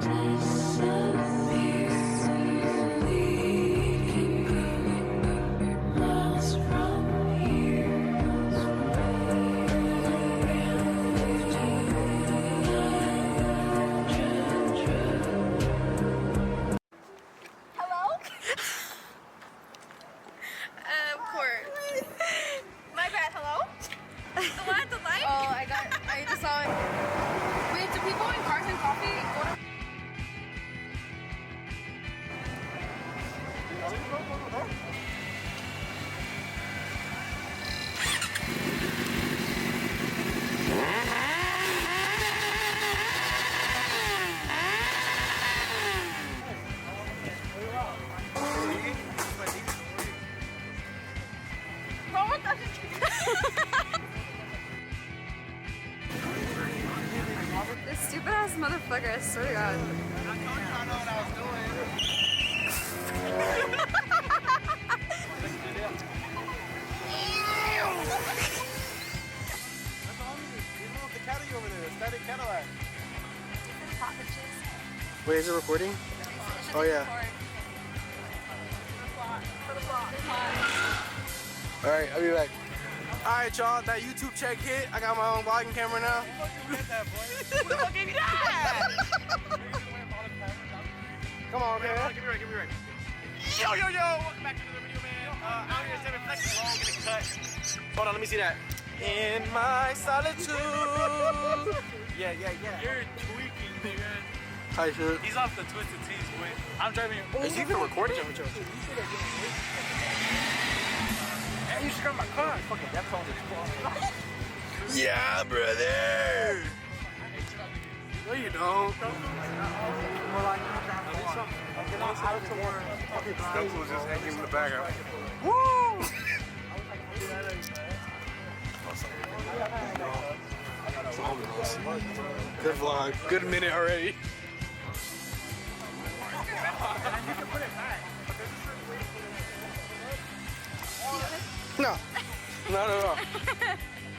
Court. My bad, hello? The one at the light? Oh, I just saw it. Wait, do people in cars and coffee order? This stupid ass motherfucker, I swear to God. I told you I know what I was doing. That's the homie. He's moved the caddy over there. Static Cadillac. Wait, is it recording? Oh yeah. Alright, I'll be back. Alright y'all, that YouTube check hit. I got my own vlogging camera now. Who the fuck gave you that? Come on, man. Give me right. Yo, welcome back to another video, man. Out here, 7 flexing long, getting cut. Hold on, let me see that. In my solitude. Yeah. You're tweaking, nigga. Hi, shit. He's off the Twisted Tees, boy. I'm driving. Is he even recording? Hey, you should grab my car. Fucking Deftones is Yeah, brother. No, you don't. Deftones just hanging in the background. Woo! Good vlog. Good minute already. No, not at all.